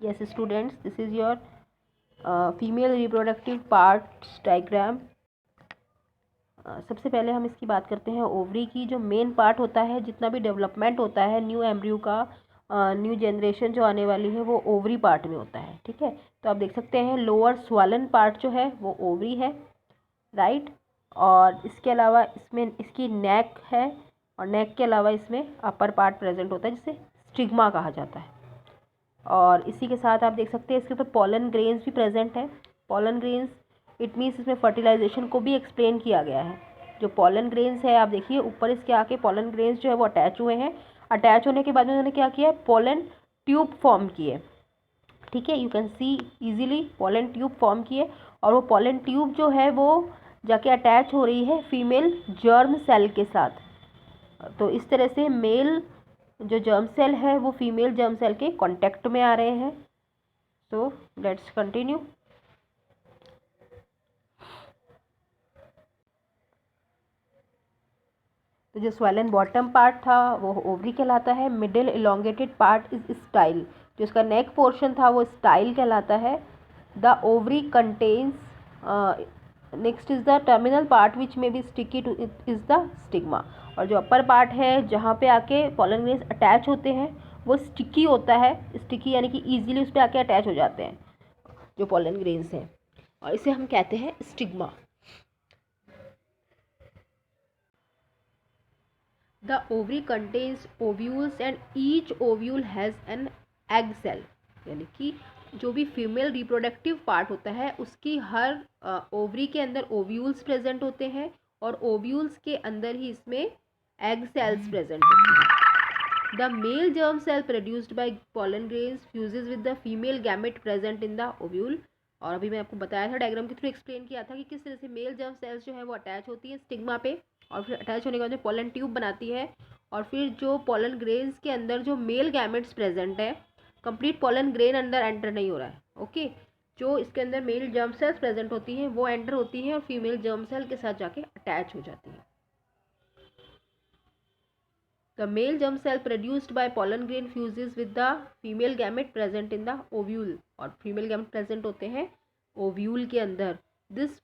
Yes students, this is your female reproductive parts diagram. सबसे पहले हम इसकी बात करते हैं ओवरी की। जो मेन पार्ट होता है, जितना भी डेवलपमेंट होता है न्यू एम्ब्रियो का, न्यू जनरेशन जो आने वाली है, वो ओवरी पार्ट में होता है। ठीक है, तो आप देख सकते हैं लोअर स्वॉलन पार्ट जो है वो ओवरी है, राइट। और इसके अलावा इसमें इसकी नेक है, और नेक के अलावा इसमें अपर पार्ट प्रेजेंट होता है जिसे स्टिग्मा कहा जाता है। और इसी के साथ आप देख सकते हैं इसके ऊपर पॉलन ग्रेन्स भी प्रेजेंट है। पॉलन ग्रेन्स इट मीन्स इसमें फर्टिलाइजेशन को भी एक्सप्लेन किया गया है। जो पॉलन ग्रेन्स है आप देखिए ऊपर इसके आके पॉलन ग्रेन्स जो है वो अटैच हुए हैं। अटैच होने के बाद में उन्होंने क्या किया है, पॉलन ट्यूब फॉर्म किए। ठीक है, you can see easily pollen tube form किए, और वो पॉलन ट्यूब जो है वो जाके अटैच हो रही है फीमेल जर्म सेल के साथ। तो इस तरह से मेल जो जर्म सेल है वो फीमेल जर्म सेल के कांटेक्ट में आ रहे हैं। So let's continue. तो जो स्वेलन बॉटम पार्ट था वो ओवरी कहलाता है। Middle elongated part is style, जो इसका नेक पोर्शन था वो स्टाइल कहलाता है। The ovary contains next is the terminal part which may be sticky to it is the stigma. और जो अपर पार्ट है जहाँ पे आके पॉलन ग्रेन्स अटैच होते हैं वो स्टिकी होता है। स्टिकी यानी कि ईजिली उस पर आके अटैच हो जाते हैं जो पॉलन ग्रेन्स हैं, और इसे हम कहते हैं stigma. The ovary contains ovules and each ovule has an egg cell, यानी कि जो भी फीमेल रिप्रोडक्टिव पार्ट होता है उसकी हर ओवरी के अंदर ओव्यूल्स प्रेजेंट होते हैं, और ओव्यूल्स के अंदर ही इसमें एग सेल्स प्रेजेंट होती हैं। The male germ cell produced by pollen grains fuses with the female gamete present in the ovule. और अभी मैं आपको बताया था, डायग्राम के थ्रू एक्सप्लेन किया था कि किस तरह से मेल जर्म सेल्स जो है वो अटैच होती है स्टिग्मा पे, और फिर अटैच होने के बाद में पॉलन ट्यूब बनाती है, और फिर जो पॉलन ग्रेन्स के अंदर जो मेल गैमेट्स प्रेजेंट है, कंप्लीट पॉलन ग्रेन अंदर एंटर नहीं हो रहा है। ओके, जो इसके अंदर मेल जर्म सेल्स प्रेजेंट होती हैं वो एंटर होती हैं और फीमेल जर्म सेल के साथ जाके अटैच हो जाती है। The male germ cell produced by pollen grain fuses with the female gamete present in the ovule, और फीमेल गैमेट प्रेजेंट होते हैं ओव्यूल के अंदर। This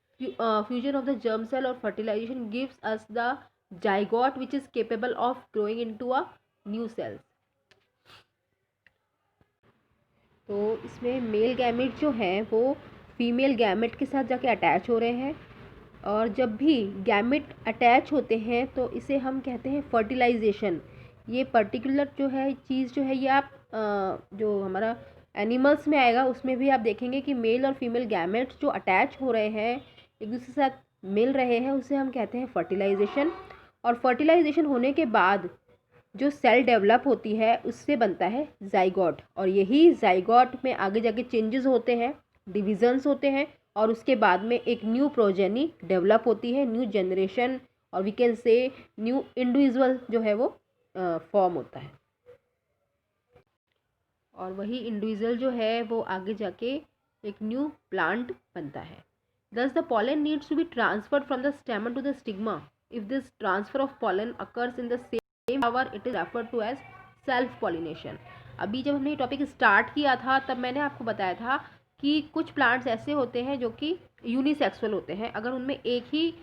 fusion of the germ cell or fertilization gives us the zygote which is capable of growing into a new cells। तो इसमें male gamete जो है वो फीमेल गैमेट के साथ जाके अटैच हो रहे हैं, और जब भी गैमेट अटैच होते हैं तो इसे हम कहते हैं फर्टिलाइजेशन। ये पर्टिकुलर जो है चीज़ जो है ये आप जो हमारा एनिमल्स में आएगा उसमें भी आप देखेंगे कि मेल और फीमेल गैमेट्स जो अटैच हो रहे हैं एक दूसरे के साथ मिल रहे हैं, उसे हम कहते हैं फर्टिलाइजेशन। और फर्टिलाइजेशन होने के बाद जो सेल डेवलप होती है उससे बनता है जाइगोट, और यही जाइगोट में आगे जाके चेंजेस होते हैं, डिविजन्स होते हैं, और उसके बाद में एक न्यू प्रोजेनी डेवलप होती है, न्यू जनरेशन, और we can say new individual जो है वो फॉर्म होता है, और वही इंडिविजुअल जो है वो आगे जाके एक न्यू प्लांट बनता है। Thus the pollen needs to be transferred from the stamen to the stigma. If this transfer of pollen occurs in the same flower, it is referred to as self pollination। अभी जब हमने ये topic start किया था तब मैंने आपको बताया था कि कुछ प्लांट्स ऐसे होते हैं जो कि यूनिसेक्सुअल होते हैं। अगर उनमें एक ही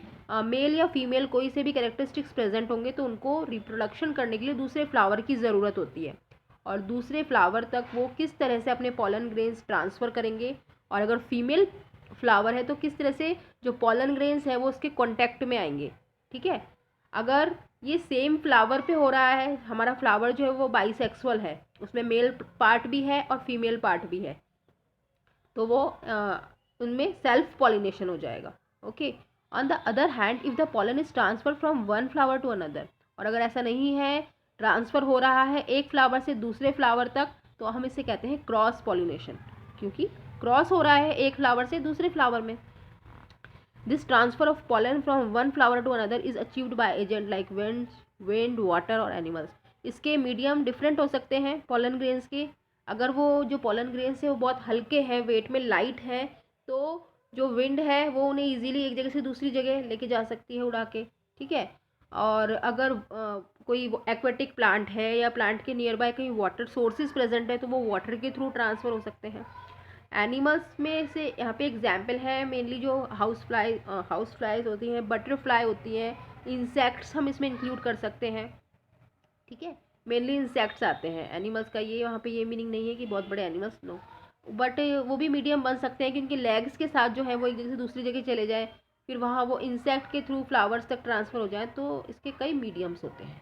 मेल या फीमेल कोई से भी कैरेक्टरिस्टिक्स प्रेजेंट होंगे तो उनको रिप्रोडक्शन करने के लिए दूसरे फ्लावर की ज़रूरत होती है, और दूसरे फ्लावर तक वो किस तरह से अपने पॉलन ग्रेन्स ट्रांसफ़र करेंगे, और अगर फीमेल फ्लावर है तो किस तरह से जो पॉलन ग्रेन्स है वो उसके कांटेक्ट में आएंगे। ठीक है, अगर ये सेम फ्लावर पे हो रहा है, हमारा फ्लावर जो है वो बाइसेक्सुअल है, उसमें मेल पार्ट भी है और फीमेल पार्ट भी है, तो वो उनमें सेल्फ पॉलिनेशन हो जाएगा। Okay, on the other hand if the pollen is transfer from one flower to another, और अगर ऐसा नहीं है, ट्रांसफ़र हो रहा है एक फ्लावर से दूसरे फ्लावर तक, तो हम इसे कहते हैं क्रॉस पॉलिनेशन, क्योंकि क्रॉस हो रहा है एक फ्लावर से दूसरे फ्लावर में। This transfer of pollen from one flower to another is achieved by agent like wind, water और एनिमल्स। इसके मीडियम डिफरेंट हो सकते हैं पॉलन ग्रेन्स के। अगर वो जो पॉलन ग्रेन्स है वो बहुत हल्के हैं, वेट में लाइट है, तो जो विंड है वो उन्हें ईजिली एक जगह से दूसरी जगह लेके जा सकती है उड़ा के। ठीक है, और अगर कोई एक्वेटिक प्लांट है या प्लांट के नियर बाय कहीं वाटर सोर्सेज प्रेजेंट है तो वो वाटर के थ्रू ट्रांसफ़र हो सकते हैं। एनिमल्स में से यहाँ पे एग्जाम्पल है मेनली जो हाउस फ्लाइज होती हैं, बटरफ्लाई होती हैं, इंसेक्ट्स हम इसमें इंक्लूड कर सकते हैं। ठीक है, मेनली इंसेक्ट्स आते हैं। एनिमल्स का ये वहाँ पे ये मीनिंग नहीं है कि बहुत बड़े एनिमल्स, नो, बट वो भी मीडियम बन सकते हैं कि उनके लेग्स के साथ जो है वो एक जगह से दूसरी जगह चले जाए, फिर वहाँ वो इंसेक्ट के थ्रू फ्लावर्स तक ट्रांसफ़र हो जाए, तो इसके कई मीडियम्स होते हैं।